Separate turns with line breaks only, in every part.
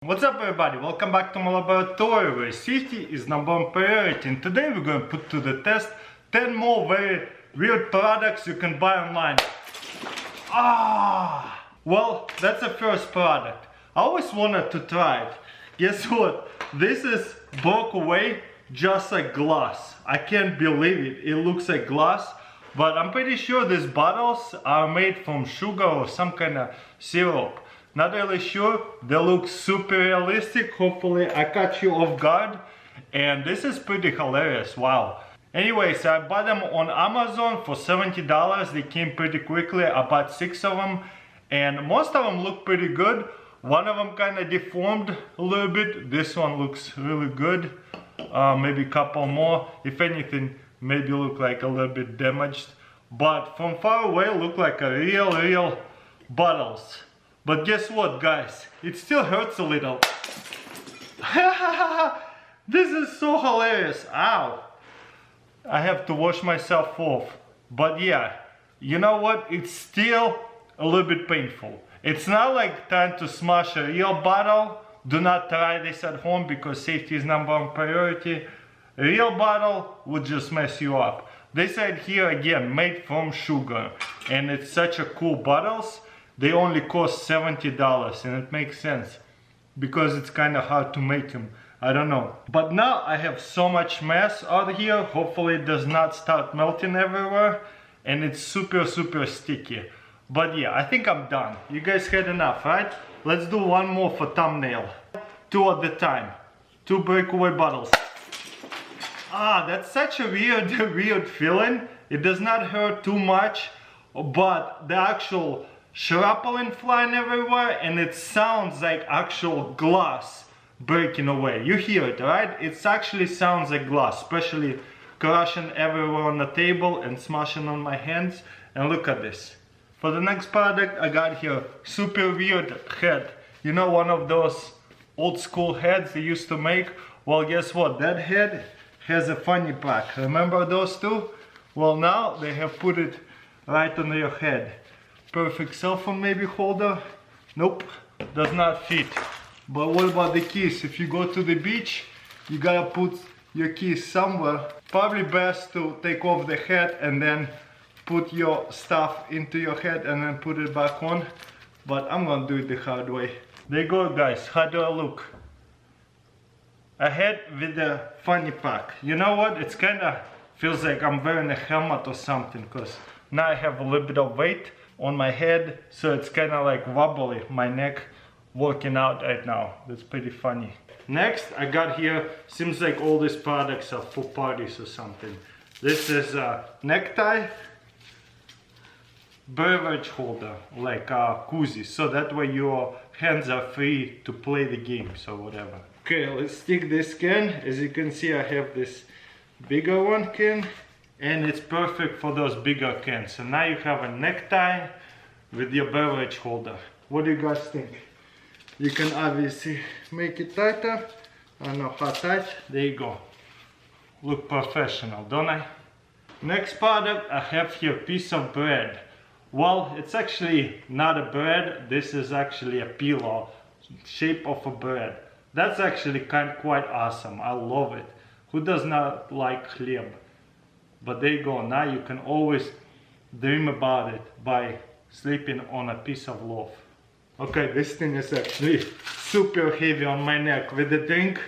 What's up everybody, welcome back to my laboratory where safety is number one priority, and today we're going to put to the test 10 more very weird products you can buy online. Well, that's the first product. I always wanted to try it. Guess what? This is broke away just like glass. I can't believe it. It looks like glass, but I'm pretty sure these bottles are made from sugar or some kind of syrup. Not really sure. They look super realistic. Hopefully I caught you off guard. And this is pretty hilarious. Wow. Anyways, I bought them on Amazon for $70. They came pretty quickly. I bought 6 of them. And most of them look pretty good. One of them kind of deformed a little bit. This one looks really good. Maybe a couple more. If anything, maybe look like a little bit damaged. But from far away, look like a real bottles. But guess what, guys? It still hurts a little. This is so hilarious. Ow. I have to wash myself off. But yeah, you know what? It's still a little bit painful. It's not like trying to smash a real bottle. Do not try this at home because safety is number one priority. A real bottle would just mess you up. They said here again, made from sugar. And it's such a cool bottles. They only cost $70, and it makes sense because it's kind of hard to make them. I don't know. But now I have so much mess out here. Hopefully it does not start melting everywhere, and it's super sticky. But yeah, I think I'm done. You guys had enough, right? Let's do one more for thumbnail. 2 at the time. 2 breakaway bottles. That's such a weird feeling. It does not hurt too much, but the actual shrapnel flying everywhere, and it sounds like actual glass breaking away. You hear it, right? It actually sounds like glass, especially crashing everywhere on the table and smashing on my hands. And look at this. For the next product, I got here super weird head. You know, one of those old school heads they used to make? Well, guess what? That head has a funny pack. Remember those two? Well, now they have put it right on your head. Perfect cell phone maybe holder. Nope, does not fit. But what about the keys? If you go to the beach, you gotta put your keys somewhere. Probably best to take off the head and then put your stuff into your head and then put it back on. But I'm gonna do it the hard way. There you go, guys. How do I look? A head with a funny pack. You know what? It's kinda feels like I'm wearing a helmet or something, because now I have a little bit of weight on my head, so it's kind of like wobbly, my neck working out right now. That's pretty funny. Next, I got here, seems like all these products are for parties or something. This is a necktie, beverage holder, like a koozie, so that way your hands are free to play the games or whatever. Okay, let's stick this can. As you can see, I have this bigger one can, and it's perfect for those bigger cans. So now you have a necktie with your beverage holder. What do you guys think? You can obviously make it tighter. I don't know how tight. There you go. Look professional, don't I? Next product, I have here a piece of bread. Well, it's actually not a bread. This is actually a pillow, shape of a bread. That's actually quite awesome. I love it. Who does not like chleb? But there you go, now you can always dream about it by sleeping on a piece of loaf. Okay, this thing is actually super heavy on my neck. With the drink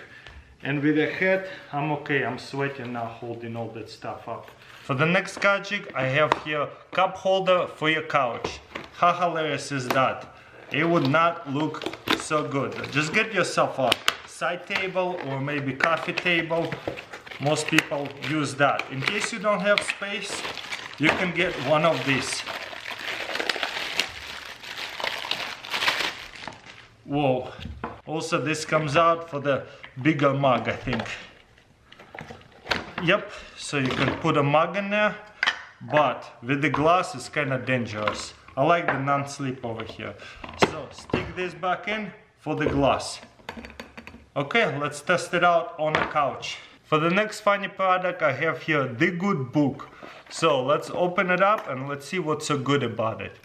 and with the head, I'm okay. I'm sweating now holding all that stuff up. For the next gadget, I have here cup holder for your couch. How hilarious is that? It would not look so good. Just get yourself a side table or maybe coffee table. Most people use that. In case you don't have space, you can get one of these. Whoa. Also, this comes out for the bigger mug, I think. Yep, so you can put a mug in there, but with the glass it's kind of dangerous. I like the non-slip over here. So stick this back in for the glass. Okay, let's test it out on the couch. For the next funny product, I have here the good book. So let's open it up and let's see what's so good about it.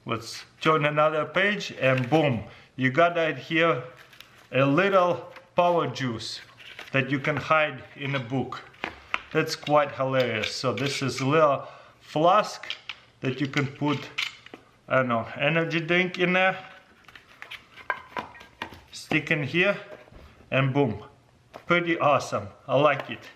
Let's turn another page and boom, you got right here a little power juice that you can hide in a book. That's quite hilarious. So this is a little flask that you can put, I don't know, energy drink in there, stick in here, and boom. Pretty awesome. I like it.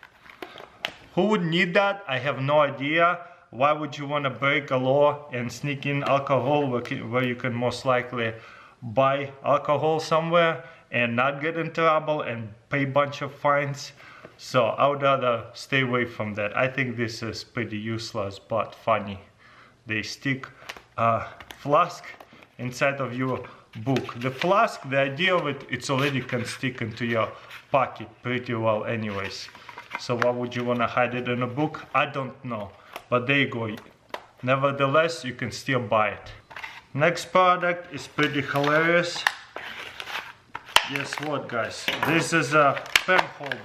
Who would need that? I have no idea. Why would you want to break a law and sneak in alcohol where you can most likely buy alcohol somewhere and not get in trouble and pay a bunch of fines? So I would rather stay away from that. I think this is pretty useless but funny. They stick a flask inside of your book. The flask, the idea of it, it's already can stick into your pocket pretty well anyways. So why would you want to hide it in a book? I don't know. But there you go. Nevertheless, you can still buy it. Next product is pretty hilarious. Guess what, guys? This is a pen holder.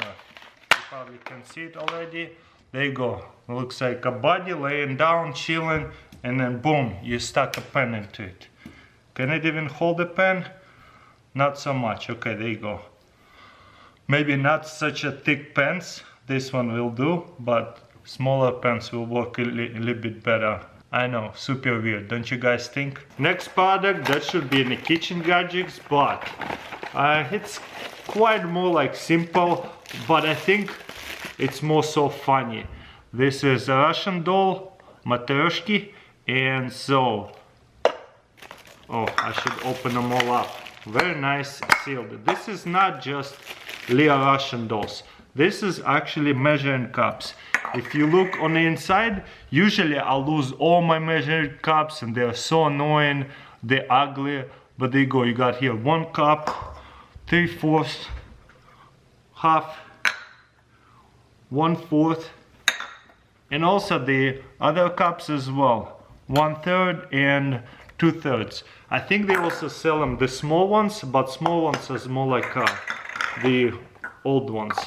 You probably can see it already. There you go. It looks like a body laying down, chilling, and then boom, you stuck a pen into it. Can it even hold a pen? Not so much. Okay, there you go. Maybe not such a thick pens. This one will do, but smaller pens will work a little bit better. I know, super weird, don't you guys think? Next product, that should be in the kitchen gadgets, but it's quite more like simple, but I think it's more so funny. This is a Russian doll, Matryoshki, and so, oh, I should open them all up. Very nice sealed. This is not just little Russian dolls. This is actually measuring cups. If you look on the inside, usually I lose all my measuring cups and they're so annoying, they're ugly, but there you go, you got here 1 cup, 3/4, half, 1/4, and also the other cups as well, 1/3 and 2/3. I think they also sell them the small ones, but small ones is more like the old ones.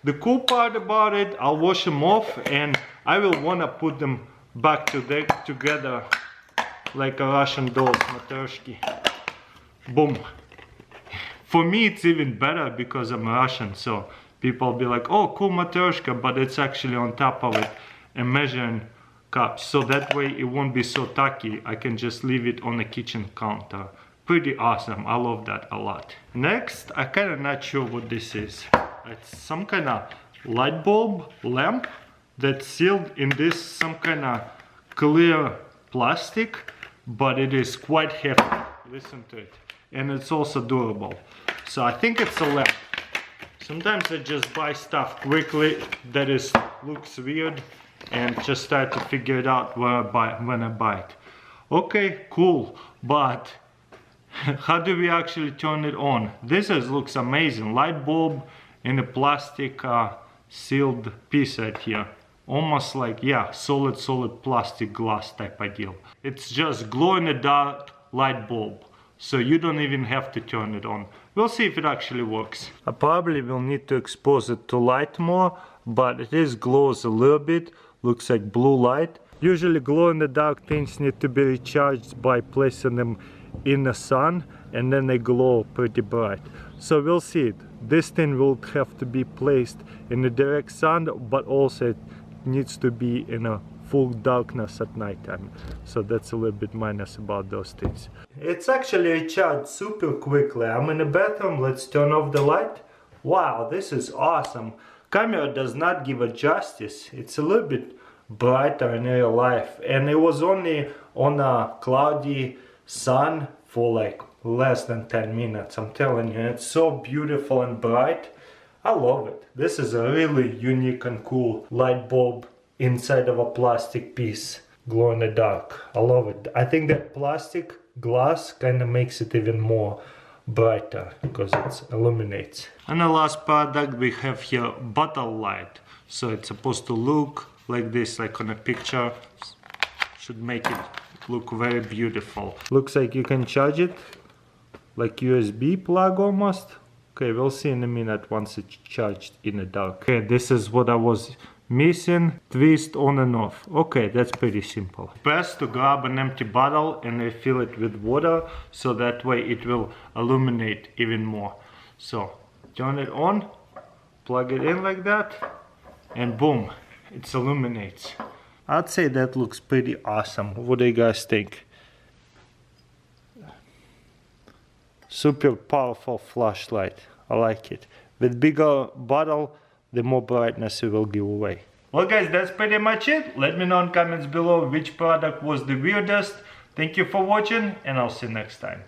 The cool part about it, I'll wash them off and I will want to put them back together like a Russian dolls, Matryoshki. Boom. For me it's even better because I'm Russian, so people will be like, oh cool Matryoshka, but it's actually on top of it a measuring cup, so that way it won't be so tacky. I can just leave it on the kitchen counter. Pretty awesome. I love that a lot. Next, I kind of not sure what this is. It's some kind of light bulb lamp that's sealed in this some kind of clear plastic, but it is quite heavy. Listen to it. And it's also durable. So I think it's a lamp. Sometimes I just buy stuff quickly that looks weird and just start to figure it out when I buy it. Okay, cool, but how do we actually turn it on? This looks amazing. Light bulb in a plastic sealed piece right here. Almost like, yeah, solid plastic glass type ideal. It's just glow in the dark light bulb, so you don't even have to turn it on. We'll see if it actually works. I probably will need to expose it to light more, but it glows a little bit. Looks like blue light. Usually glow in the dark things need to be recharged by placing them in the sun, and then they glow pretty bright. So we'll see it. This thing will have to be placed in the direct sun, but also it needs to be in a full darkness at nighttime. So that's a little bit minus about those things. It's actually recharged super quickly. I'm in the bathroom. Let's turn off the light. Wow, this is awesome. Camera does not give it justice. It's a little bit brighter in real life, and it was only on a cloudy sun for like less than 10 minutes. I'm telling you, it's so beautiful and bright. I love it. This is a really unique and cool light bulb inside of a plastic piece, glow in the dark. I love it. I think that plastic glass kind of makes it even more brighter because it illuminates. And the last product we have here, bottle light. So it's supposed to look like this, like on a picture. Should make it look very beautiful. Looks like you can charge it like USB plug almost. Okay, we'll see in a minute once it's charged in the dark. Okay, this is what I was Missing, twist on and off. Okay, that's pretty simple. Best to grab an empty bottle and refill it with water, so that way it will illuminate even more. So turn it on, plug it in like that, and boom, it illuminates. I'd say that looks pretty awesome. What do you guys think? Super powerful flashlight. I like it. With bigger bottle, the more brightness it will give away. Well guys, that's pretty much it. Let me know in comments below which product was the weirdest. Thank you for watching, and I'll see you next time.